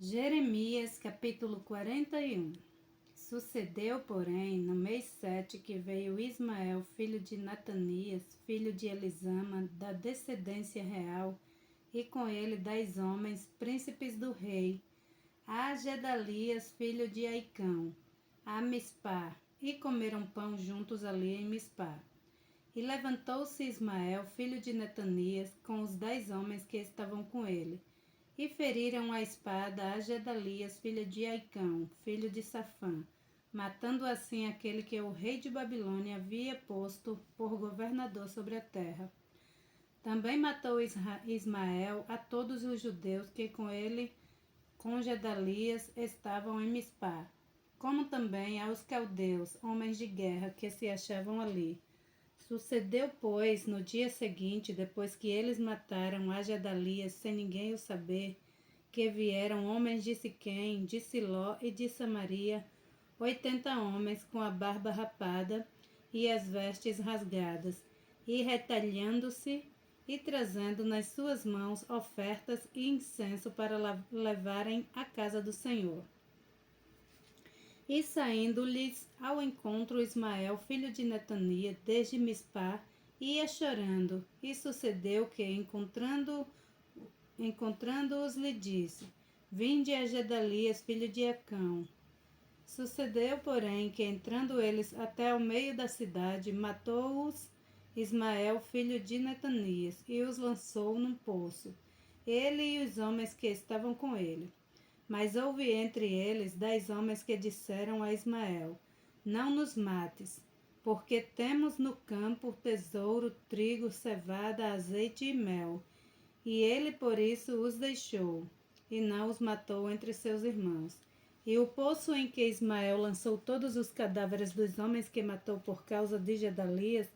Jeremias capítulo 41. Sucedeu, porém, no mês 7, que veio Ismael, filho de Natanias, filho de Elisama, da descendência real, e com ele 10 homens, príncipes do rei, a Gedalias, filho de Aicão, a Mispá, e comeram pão juntos ali em Mispá. E levantou-se Ismael, filho de Netanias, com os 10 homens que estavam com ele, e feriram a espada a Gedalias, filho de Aicão, filho de Safã, matando assim aquele que o rei de Babilônia havia posto por governador sobre a terra. Também matou Ismael a todos os judeus que com ele, com Gedalias, estavam em Mispá, como também aos caldeus, homens de guerra, que se achavam ali. Sucedeu, pois, no dia seguinte, depois que eles mataram a Gedalias sem ninguém o saber, que vieram homens de Siquém, de Siló e de Samaria, 80 homens com a barba rapada e as vestes rasgadas, e retalhando-se e trazendo nas suas mãos ofertas e incenso para levarem à casa do Senhor. E saindo-lhes ao encontro Ismael, filho de Netania, desde Mispá, ia chorando. E sucedeu que, encontrando-os, lhe disse: Vinde a Gedalias, filho de Acão. Sucedeu, porém, que, entrando eles até ao meio da cidade, matou-os Ismael, filho de Netanias, e os lançou num poço, ele e os homens que estavam com ele. Mas houve entre eles 10 homens que disseram a Ismael: Não nos mates, porque temos no campo tesouro, trigo, cevada, azeite e mel. E ele por isso os deixou, e não os matou entre seus irmãos. E o poço em que Ismael lançou todos os cadáveres dos homens que matou por causa de Gedalias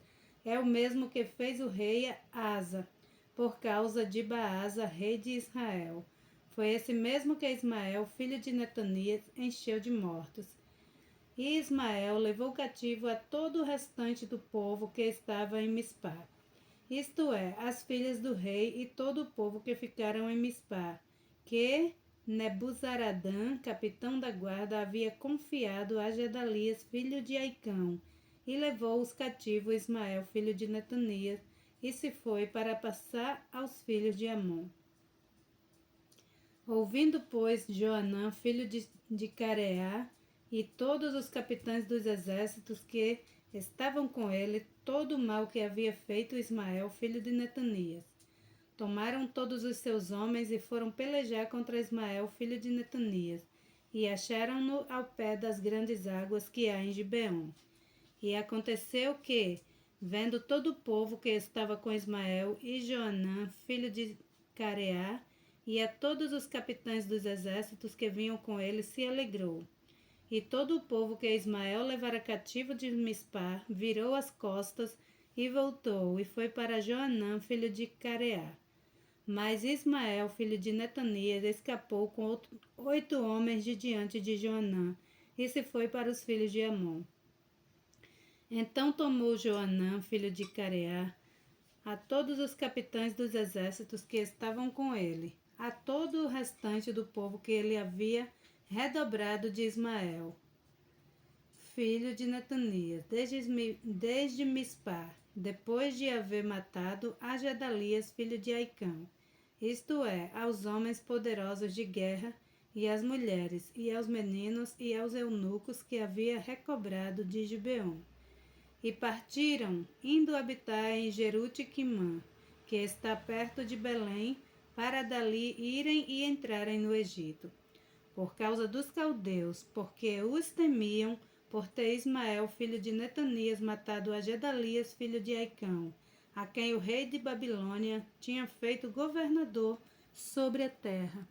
é o mesmo que fez o rei Asa, por causa de Baasa, rei de Israel. Foi esse mesmo que Ismael, filho de Netanias, encheu de mortos. E Ismael levou cativo a todo o restante do povo que estava em Mispá, isto é, as filhas do rei e todo o povo que ficaram em Mispá, que Nebuzaradã, capitão da guarda, havia confiado a Gedalias, filho de Aicão, e levou os cativos Ismael, filho de Netanias, e se foi para passar aos filhos de Amon. Ouvindo, pois, Joanã, filho de Careá, e todos os capitães dos exércitos que estavam com ele, todo o mal que havia feito Ismael, filho de Netanias. Tomaram todos os seus homens e foram pelejar contra Ismael, filho de Netanias, e acharam-no ao pé das grandes águas que há em Gibeon. E aconteceu que, vendo todo o povo que estava com Ismael e Joanã, filho de Careá, e a todos os capitães dos exércitos que vinham com ele, se alegrou. E todo o povo que Ismael levara cativo de Mispá virou as costas e voltou, e foi para Joanã, filho de Careá. Mas Ismael, filho de Netanias, escapou com 8 homens de diante de Joanã, e se foi para os filhos de Amon. Então tomou Joanã, filho de Careá, a todos os capitães dos exércitos que estavam com ele, a todo o restante do povo que ele havia redobrado de Ismael, filho de Netanias, desde Mispá, depois de haver matado a Gedalias, filho de Aicão, isto é, aos homens poderosos de guerra, e às mulheres, e aos meninos, e aos eunucos que havia recobrado de Gibeon. E partiram, indo habitar em Jeruti-Quimã, que está perto de Belém, para dali irem e entrarem no Egito, por causa dos caldeus, porque os temiam, por ter Ismael, filho de Netanias, matado a Gedalias, filho de Aicão, a quem o rei de Babilônia tinha feito governador sobre a terra.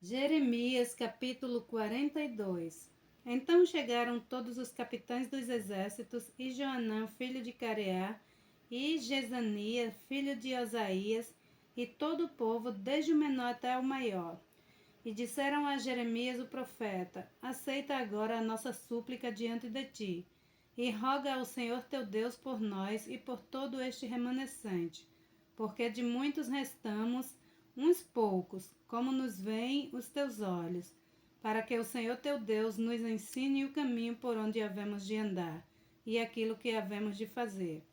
Jeremias capítulo 42. Então chegaram todos os capitães dos exércitos, e Joanã, filho de Careá, e Jezania, filho de Osaías, e todo o povo, desde o menor até o maior. E disseram a Jeremias o profeta: Aceita agora a nossa súplica diante de ti, e roga ao Senhor teu Deus por nós e por todo este remanescente, porque de muitos restamos, uns poucos, como nos veem os teus olhos, para que o Senhor teu Deus nos ensine o caminho por onde havemos de andar, e aquilo que havemos de fazer.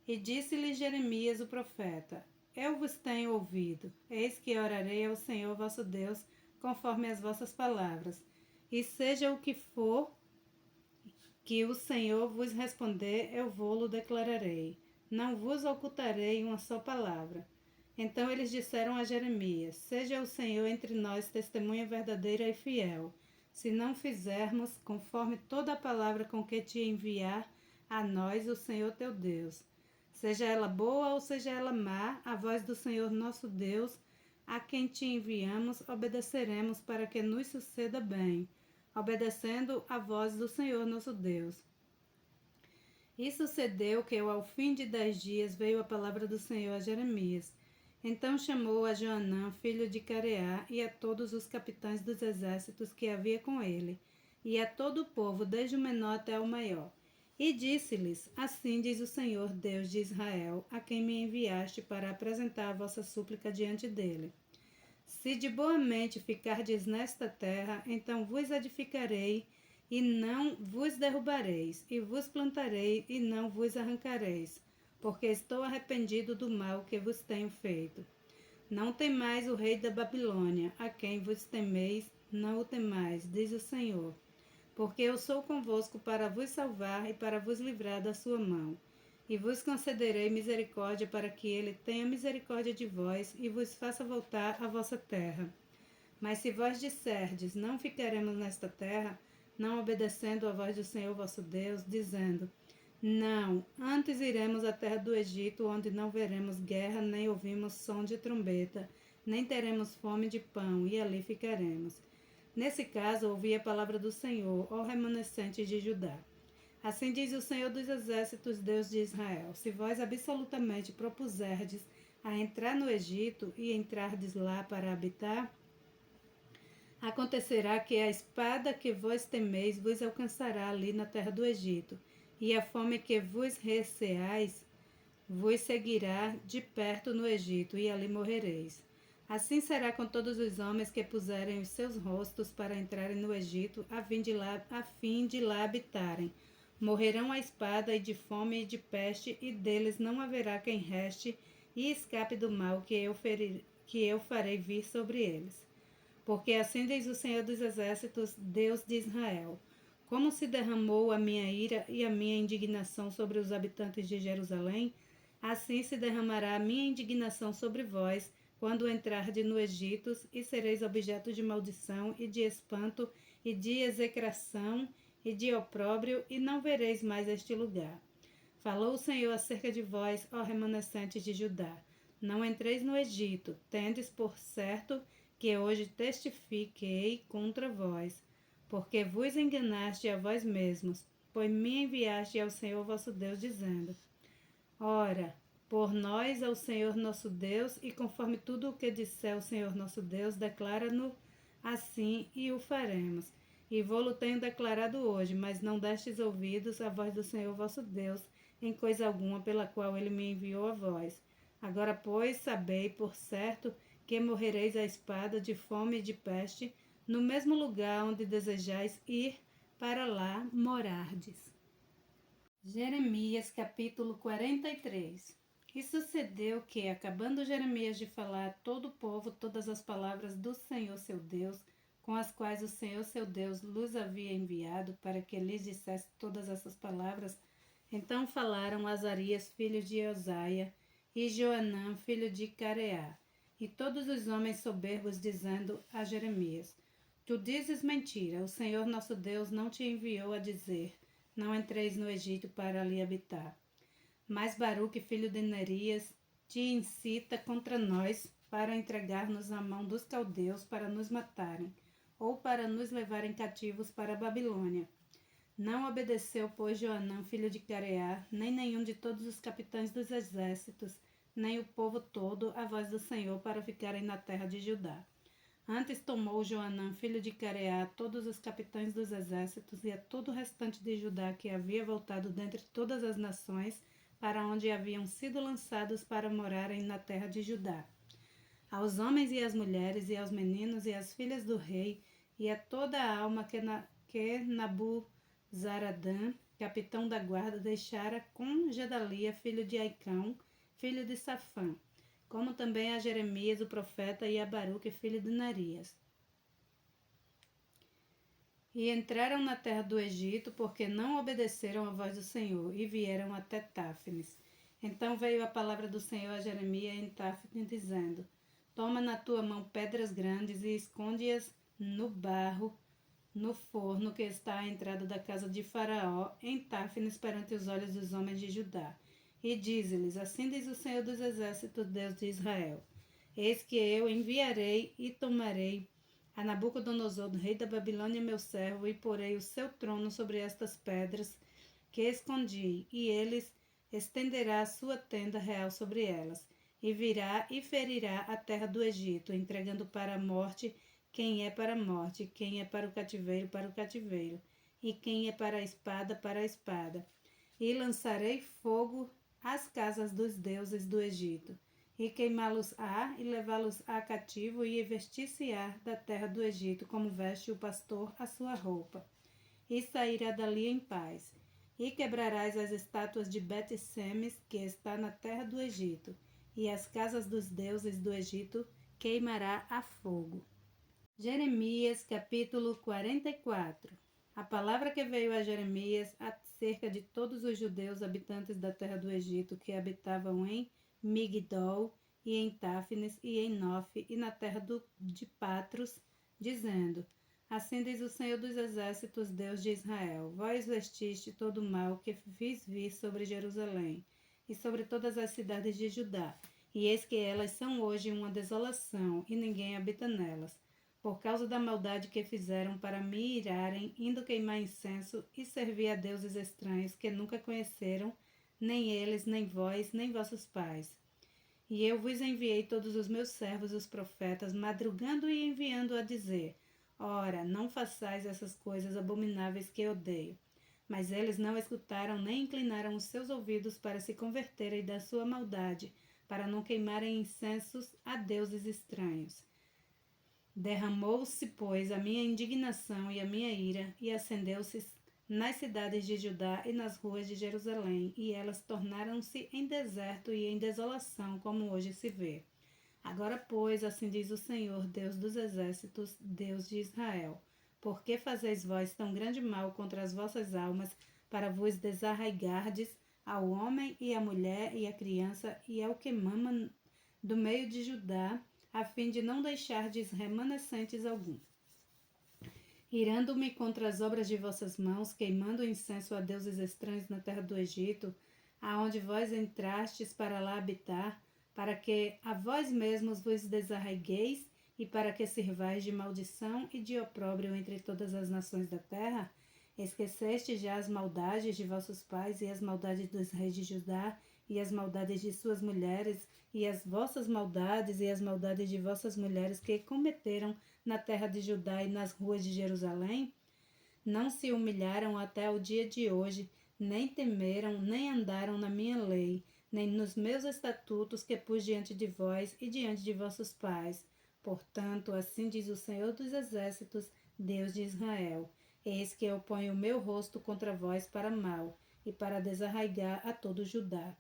E disse-lhe Jeremias o profeta: Eu vos tenho ouvido, eis que orarei ao Senhor vosso Deus, conforme as vossas palavras. E seja o que for que o Senhor vos responder, eu vou-lo declararei. Não vos ocultarei uma só palavra. Então eles disseram a Jeremias: Seja o Senhor entre nós testemunha verdadeira e fiel, se não fizermos conforme toda a palavra com que te enviar a nós o Senhor teu Deus. Seja ela boa ou seja ela má, a voz do Senhor nosso Deus, a quem te enviamos, obedeceremos para que nos suceda bem, obedecendo a voz do Senhor nosso Deus. E sucedeu que ao fim de 10 dias veio a palavra do Senhor a Jeremias. Então chamou a Joanã, filho de Careá, e a todos os capitães dos exércitos que havia com ele, e a todo o povo, desde o menor até o maior. E disse-lhes: Assim diz o Senhor, Deus de Israel, a quem me enviaste para apresentar a vossa súplica diante dele. Se de boa mente ficardes nesta terra, então vos edificarei, e não vos derrubareis, e vos plantarei, e não vos arrancareis, porque estou arrependido do mal que vos tenho feito. Não temais o rei da Babilônia, a quem vos temeis, não o temais, diz o Senhor, porque eu sou convosco para vos salvar e para vos livrar da sua mão. E vos concederei misericórdia para que ele tenha misericórdia de vós e vos faça voltar à vossa terra. Mas se vós disserdes, não ficaremos nesta terra, não obedecendo à voz do Senhor vosso Deus, dizendo, não, antes iremos à terra do Egito, onde não veremos guerra, nem ouvimos som de trombeta, nem teremos fome de pão, e ali ficaremos. Nesse caso, ouvi a palavra do Senhor, ó remanescente de Judá. Assim diz o Senhor dos Exércitos, Deus de Israel: se vós absolutamente propuserdes a entrar no Egito e entrardes lá para habitar, acontecerá que a espada que vós temeis vos alcançará ali na terra do Egito, e a fome que vos receais vos seguirá de perto no Egito, e ali morrereis. Assim será com todos os homens que puserem os seus rostos para entrarem no Egito, a fim de lá habitarem. Morrerão a espada e de fome e de peste, e deles não haverá quem reste e escape do mal que eu farei vir sobre eles. Porque assim diz o Senhor dos Exércitos, Deus de Israel: como se derramou a minha ira e a minha indignação sobre os habitantes de Jerusalém, assim se derramará a minha indignação sobre vós, quando entrardes no Egito, e sereis objeto de maldição e de espanto e de execração e de opróbrio, e não vereis mais este lugar. Falou o Senhor acerca de vós, ó remanescentes de Judá: não entreis no Egito, tendes por certo que hoje testifiquei contra vós, porque vos enganaste a vós mesmos, pois me enviaste ao Senhor vosso Deus, dizendo: ora, por nós ao Senhor nosso Deus, e conforme tudo o que disser o Senhor nosso Deus, declara-no assim, e o faremos. E vou-lo tenho declarado hoje, mas não destes ouvidos à voz do Senhor vosso Deus, em coisa alguma pela qual ele me enviou a vós. Agora, pois, sabei por certo que morrereis à espada, de fome e de peste, no mesmo lugar onde desejais ir, para lá morardes. Jeremias capítulo 43. E sucedeu que, acabando Jeremias de falar a todo o povo todas as palavras do Senhor seu Deus, com as quais o Senhor seu Deus lhes havia enviado, para que lhes dissesse todas essas palavras, então falaram Azarias, filho de Osaia, e Joanã, filho de Careá, e todos os homens soberbos, dizendo a Jeremias: Tu dizes mentira, o Senhor nosso Deus não te enviou a dizer: não entreis no Egito para ali habitar. Mas Baruque, filho de Nerias, te incita contra nós para entregar-nos na mão dos caldeus para nos matarem, ou para nos levarem cativos para a Babilônia. Não obedeceu, pois, Joanã, filho de Careá, nem nenhum de todos os capitães dos exércitos, nem o povo todo, a voz do Senhor para ficarem na terra de Judá. Antes tomou Joanã, filho de Careá, todos os capitães dos exércitos e a todo o restante de Judá que havia voltado dentre todas as nações, para onde haviam sido lançados para morarem na terra de Judá. aos homens e às mulheres, e aos meninos e às filhas do rei, e a toda a alma que Nabuzaradã, capitão da guarda, deixara com Gedalia, filho de Aicão, filho de Safã, como também a Jeremias, o profeta, e a Baruque, filho de Nerias. E entraram na terra do Egito, porque não obedeceram à voz do Senhor, e vieram até Táfnis. Então veio a palavra do Senhor a Jeremias em Táfnis, dizendo: Toma na tua mão pedras grandes e esconde-as no barro, no forno que está à entrada da casa de Faraó, em Táfnis, perante os olhos dos homens de Judá. E dize-lhes: Assim diz o Senhor dos Exércitos, Deus de Israel: Eis que eu enviarei e tomarei a Nabucodonosor, rei da Babilônia, meu servo, e porei o seu trono sobre estas pedras que escondi, e eles estenderá a sua tenda real sobre elas, e virá e ferirá a terra do Egito, entregando para a morte quem é para a morte, quem é para o cativeiro, e quem é para a espada. E lançarei fogo às casas dos deuses do Egito, e queimá-los-á, e levá-los-á cativo, e vestir-se-á da terra do Egito, como veste o pastor a sua roupa, e sairá dali em paz. E quebrarás as estátuas de Bet-Semes, que está na terra do Egito, e as casas dos deuses do Egito queimará a fogo. Jeremias, capítulo 44. A palavra que veio a Jeremias acerca de todos os judeus habitantes da terra do Egito que habitavam em Migdol e em Táfnis e em Nofe e na terra de Patros, dizendo: Assim diz o Senhor dos Exércitos, Deus de Israel: Vós vestiste todo o mal que fiz vir sobre Jerusalém e sobre todas as cidades de Judá, e eis que elas são hoje uma desolação, e ninguém habita nelas, por causa da maldade que fizeram para me irarem, indo queimar incenso e servir a deuses estranhos que nunca conheceram, nem eles, nem vós, nem vossos pais. E eu vos enviei todos os meus servos, os profetas, madrugando e enviando a dizer: Ora, não façais essas coisas abomináveis que odeio. Mas eles não escutaram nem inclinaram os seus ouvidos para se converterem da sua maldade, para não queimarem incensos a deuses estranhos. Derramou-se, pois, a minha indignação e a minha ira, e acendeu-se nas cidades de Judá e nas ruas de Jerusalém, e elas tornaram-se em deserto e em desolação, como hoje se vê. Agora, pois, assim diz o Senhor, Deus dos exércitos, Deus de Israel: Por que fazeis vós tão grande mal contra as vossas almas, para vos desarraigardes ao homem e à mulher e à criança e ao que mama do meio de Judá, a fim de não deixardes remanescentes algum? Irando-me contra as obras de vossas mãos, queimando incenso a deuses estranhos na terra do Egito, aonde vós entrastes para lá habitar, para que a vós mesmos vos desarraigueis e para que sirvais de maldição e de opróbrio entre todas as nações da terra? Esqueceste já as maldades de vossos pais e as maldades dos reis de Judá e as maldades de suas mulheres e as vossas maldades e as maldades de vossas mulheres que cometeram na terra de Judá e nas ruas de Jerusalém? Não se humilharam até o dia de hoje, nem temeram, nem andaram na minha lei, nem nos meus estatutos que pus diante de vós e diante de vossos pais. Portanto, assim diz o Senhor dos Exércitos, Deus de Israel: Eis que eu ponho o meu rosto contra vós para mal, e para desarraigar a todo Judá.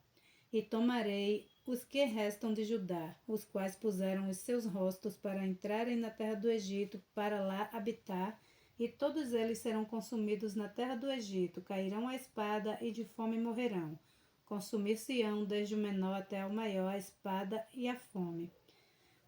E tomarei os que restam de Judá, os quais puseram os seus rostos para entrarem na terra do Egito, para lá habitar, e todos eles serão consumidos na terra do Egito, cairão à espada e de fome morrerão. Consumir-se-ão desde o menor até o maior a espada e a fome.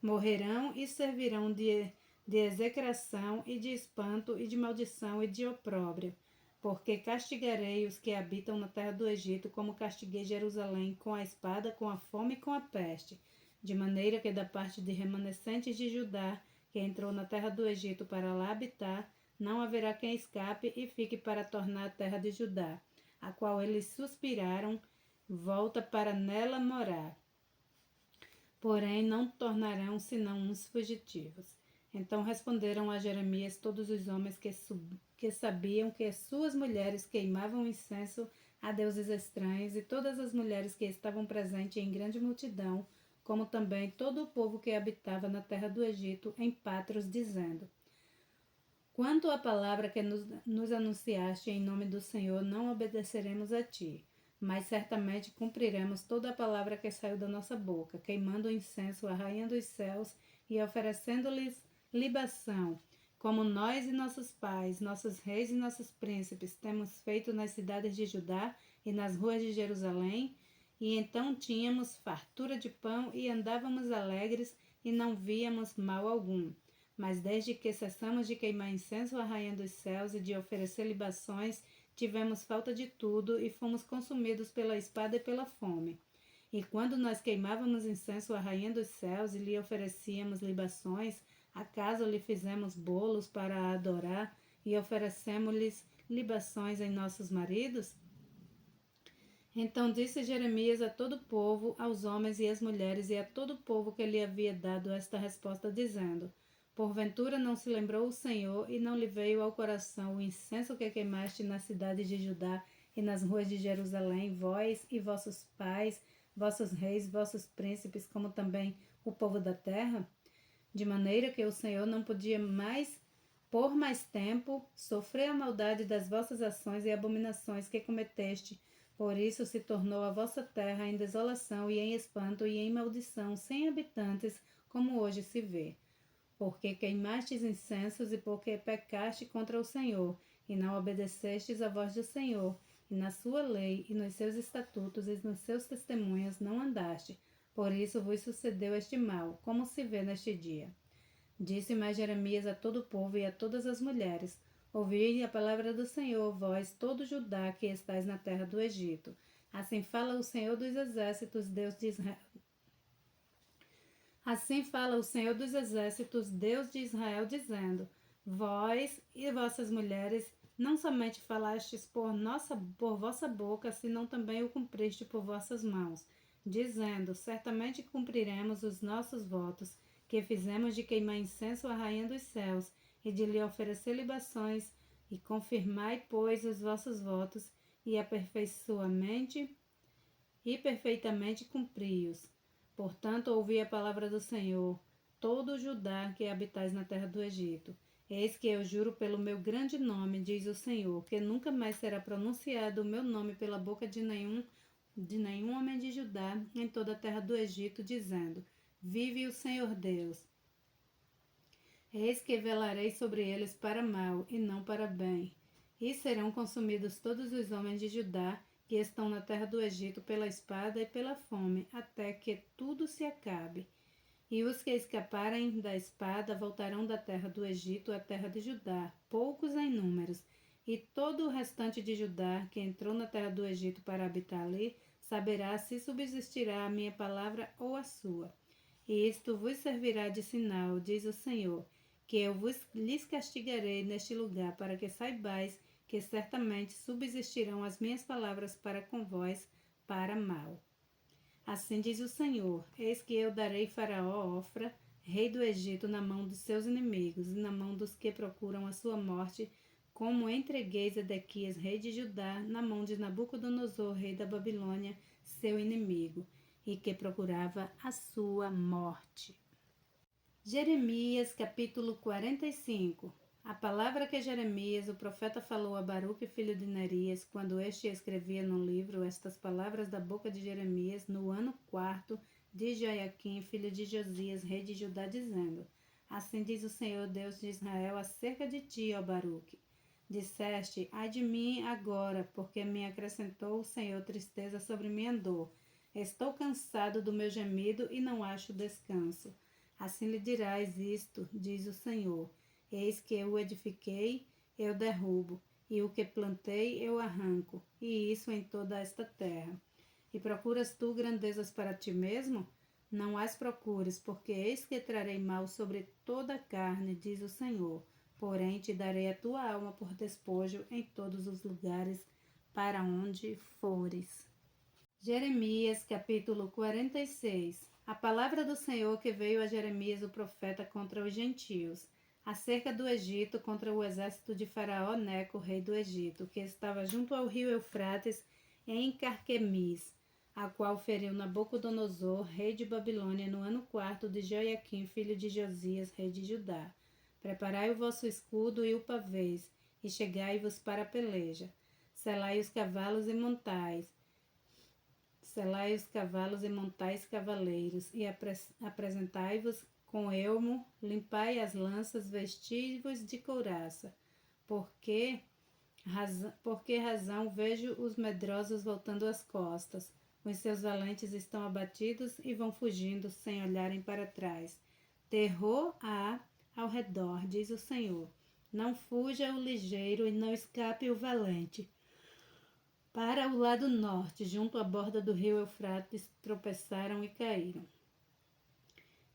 Morrerão e servirão de execração e de espanto e de maldição e de opróbrio, porque castigarei os que habitam na terra do Egito, como castiguei Jerusalém, com a espada, com a fome e com a peste, de maneira que da parte de remanescentes de Judá, que entrou na terra do Egito para lá habitar, não haverá quem escape e fique para tornar a terra de Judá, a qual eles suspiraram, volta para nela morar. Porém, não tornarão senão uns fugitivos. Então responderam a Jeremias todos os homens que sabiam que suas mulheres queimavam incenso a deuses estranhos, e todas as mulheres que estavam presentes em grande multidão, como também todo o povo que habitava na terra do Egito, em Patros, dizendo: Quanto à palavra que nos anunciaste em nome do Senhor, não obedeceremos a ti, mas certamente cumpriremos toda a palavra que saiu da nossa boca, queimando incenso à rainha dos céus e oferecendo-lhes libação, como nós e nossos pais, nossos reis e nossos príncipes temos feito nas cidades de Judá e nas ruas de Jerusalém. E então tínhamos fartura de pão e andávamos alegres e não víamos mal algum. Mas desde que cessamos de queimar incenso à rainha dos céus e de oferecer libações, tivemos falta de tudo e fomos consumidos pela espada e pela fome. E quando nós queimávamos incenso à rainha dos céus e lhe oferecíamos libações, acaso lhe fizemos bolos para a adorar e oferecemos-lhes libações em nossos maridos? Então disse Jeremias a todo o povo, aos homens e às mulheres e a todo o povo que lhe havia dado esta resposta, dizendo: Porventura não se lembrou o Senhor e não lhe veio ao coração o incenso que queimaste na cidade de Judá e nas ruas de Jerusalém, vós e vossos pais, vossos reis, vossos príncipes, como também o povo da terra? De maneira que o Senhor não podia por mais tempo, sofrer a maldade das vossas ações e abominações que cometeste. Por isso se tornou a vossa terra em desolação e em espanto e em maldição, sem habitantes, como hoje se vê. Porque queimastes incensos e porque pecaste contra o Senhor, e não obedecestes à voz do Senhor, e na sua lei, e nos seus estatutos, e nos seus testemunhos não andaste. Por isso vos sucedeu este mal, como se vê neste dia. Disse mais Jeremias a todo o povo e a todas as mulheres: Ouvi a palavra do Senhor, vós, todo Judá que estáis na terra do Egito. Assim fala o Senhor dos exércitos, Deus de Israel. Assim fala o Senhor dos exércitos, Deus de Israel, dizendo: Vós e vossas mulheres não somente falastes por vossa boca, senão também o cumpriste por vossas mãos, dizendo: Certamente cumpriremos os nossos votos, que fizemos de queimar incenso à rainha dos céus e de lhe oferecer libações, e confirmai, pois, os vossos votos, e perfeitamente cumpri-os. Portanto, ouvi a palavra do Senhor, todo o Judá que habitais na terra do Egito. Eis que eu juro pelo meu grande nome, diz o Senhor, que nunca mais será pronunciado o meu nome pela boca de nenhum homem de Judá em toda a terra do Egito, dizendo: Vive o Senhor Deus. Eis que velarei sobre eles para mal e não para bem. E serão consumidos todos os homens de Judá que estão na terra do Egito pela espada e pela fome, até que tudo se acabe. E os que escaparem da espada voltarão da terra do Egito à terra de Judá, poucos em números. E todo o restante de Judá que entrou na terra do Egito para habitar ali, saberá se subsistirá a minha palavra ou a sua. E isto vos servirá de sinal, diz o Senhor, que eu lhes castigarei neste lugar, para que saibais que certamente subsistirão as minhas palavras para com vós, para mal. Assim diz o Senhor: Eis que eu darei Faraó Ofra, rei do Egito, na mão dos seus inimigos, e na mão dos que procuram a sua morte, como entreguei Zedequias, rei de Judá, na mão de Nabucodonosor, rei da Babilônia, seu inimigo, e que procurava a sua morte. Jeremias, capítulo 45. A palavra que Jeremias, o profeta, falou a Baruque, filho de Nerias, quando este escrevia no livro estas palavras da boca de Jeremias, no ano 4 de Joiaquim, filho de Josias, rei de Judá, dizendo: Assim diz o Senhor, Deus de Israel, acerca de ti, ó Baruque. Disseste: Ai de mim agora, porque me acrescentou o Senhor tristeza sobre minha dor. Estou cansado do meu gemido e não acho descanso. Assim lhe dirás isto, diz o Senhor: Eis que eu o edifiquei, eu derrubo, e o que plantei eu arranco, e isso em toda esta terra. E procuras tu grandezas para ti mesmo? Não as procures, porque eis que trarei mal sobre toda a carne, diz o Senhor. Porém te darei a tua alma por despojo em todos os lugares para onde fores. Jeremias, capítulo 46. A palavra do Senhor que veio a Jeremias, o profeta, contra os gentios, acerca do Egito, contra o exército de Faraó Neco, rei do Egito, que estava junto ao rio Eufrates, em Carquemis. a qual feriu Nabucodonosor, rei de Babilônia, no ano 4 de Joiaquim, filho de Josias, rei de Judá. Preparai o vosso escudo e o pavês, e chegai-vos para a peleja. Selai os cavalos e montais. Selai os cavalos e montais cavaleiros, e apresentai-vos com elmo, limpai as lanças, vesti-vos de couraça. Por que razão vejo os medrosos voltando as costas? Os seus valentes estão abatidos e vão fugindo sem olharem para trás. Terror há ao redor, diz o Senhor. Não fuja o ligeiro e não escape o valente. Para o lado norte, junto à borda do rio Eufrates, tropeçaram e caíram.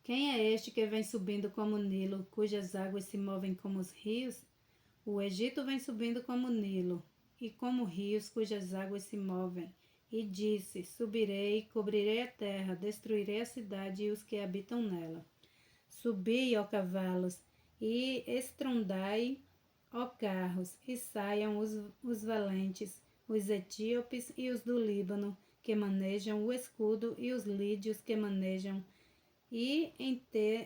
Quem é este que vem subindo como o Nilo, cujas águas se movem como os rios? O Egito vem subindo como o Nilo, e como rios cujas águas se movem. E disse: Subirei, cobrirei a terra, destruirei a cidade e os que habitam nela. Subi, ó cavalos, e estrondai, ó carros, e saiam os valentes, os etíopes e os do Líbano, que manejam o escudo, e os lídios que manejam e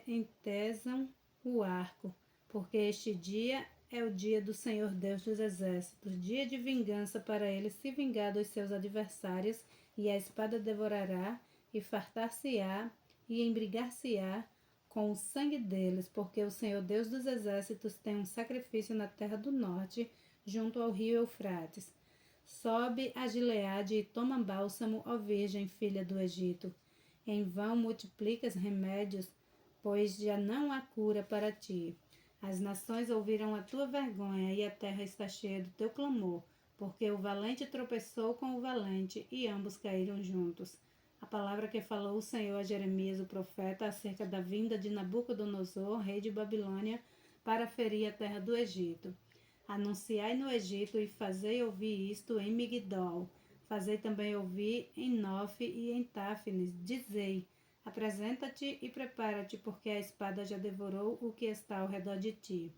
entesam o arco, porque este dia é o dia do Senhor Deus dos Exércitos, dia de vingança para ele se vingar dos seus adversários, e a espada devorará, e fartar-se-á, e embrigar-se-á com o sangue deles, porque o Senhor Deus dos Exércitos tem um sacrifício na terra do norte, junto ao rio Eufrates. Sobe a Gileade e toma bálsamo, ó Virgem, filha do Egito. Em vão multiplicas remédios, pois já não há cura para ti. As nações ouviram a tua vergonha e a terra está cheia do teu clamor, porque o valente tropeçou com o valente e ambos caíram juntos. A palavra que falou o Senhor a Jeremias, o profeta, acerca da vinda de Nabucodonosor, rei de Babilônia, para ferir a terra do Egito. Anunciai no Egito e fazei ouvir isto em Migdol. Fazei também ouvir em Nofe e em Táfnis. Dizei: apresenta-te e prepara-te, porque a espada já devorou o que está ao redor de ti.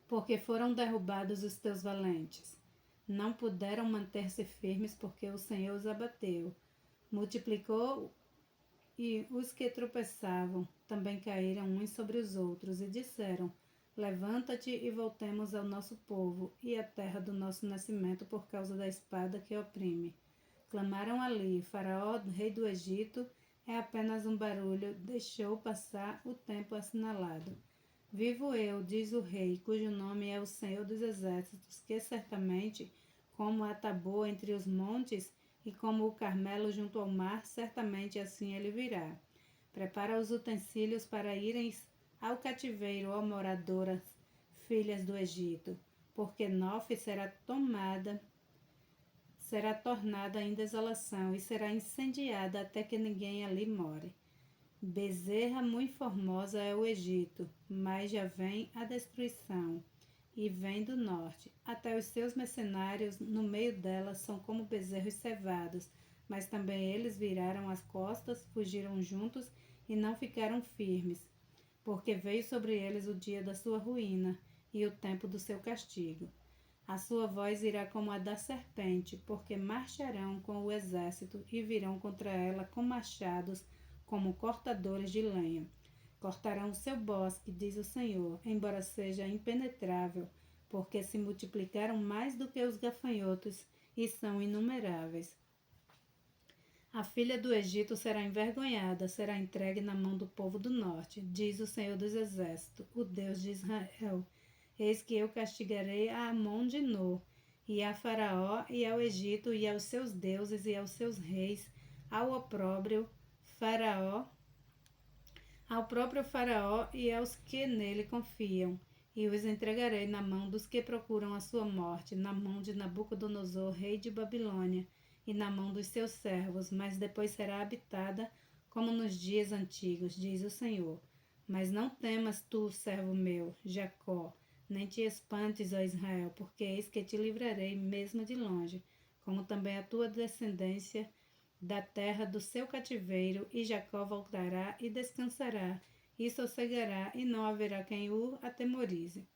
Porque foram derrubados os teus valentes. Não puderam manter-se firmes, porque o Senhor os abateu. Multiplicou e os que tropeçavam também caíram uns sobre os outros e disseram: Levanta-te e voltemos ao nosso povo e à terra do nosso nascimento por causa da espada que oprime. Clamaram ali: Faraó, rei do Egito, é apenas um barulho, deixou passar o tempo assinalado. Vivo eu, diz o rei, cujo nome é o Senhor dos Exércitos, que certamente, como a Tabor entre os montes e como o Carmelo junto ao mar, certamente assim ele virá. Prepara os utensílios para irem ao cativeiro, ó moradoras, filhas do Egito, porque Nofe será tornada em desolação e será incendiada até que ninguém ali more. Bezerra muito formosa é o Egito, mas já vem a destruição, e vem do norte. Até os seus mercenários no meio dela são como bezerros cevados, mas também eles viraram as costas, fugiram juntos e não ficaram firmes, porque veio sobre eles o dia da sua ruína e o tempo do seu castigo. A sua voz irá como a da serpente, porque marcharão com o exército e virão contra ela com machados, como cortadores de lenha. Cortarão o seu bosque, diz o Senhor, embora seja impenetrável, porque se multiplicaram mais do que os gafanhotos e são inumeráveis. A filha do Egito será envergonhada, será entregue na mão do povo do norte, diz o Senhor dos Exércitos, o Deus de Israel. Eis que eu castigarei a Amon de No, e a Faraó, e ao Egito, e aos seus deuses, e aos seus reis, ao próprio Faraó e aos que nele confiam, e os entregarei na mão dos que procuram a sua morte, na mão de Nabucodonosor, rei de Babilônia, e na mão dos seus servos, mas depois será habitada como nos dias antigos, diz o Senhor. Mas não temas tu, servo meu, Jacó, nem te espantes, ó Israel, porque eis que te livrarei mesmo de longe, como também a tua descendência da terra do seu cativeiro, e Jacó voltará e descansará, e sossegará, e não haverá quem o atemorize.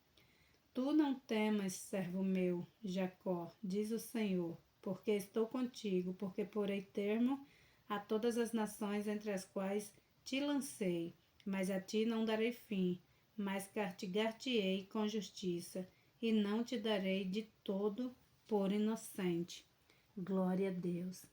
Tu não temas, servo meu, Jacó, diz o Senhor, porque estou contigo, porque porei termo a todas as nações entre as quais te lancei, mas a ti não darei fim, mas castigar-te-ei com justiça, e não te darei de todo por inocente. Glória a Deus.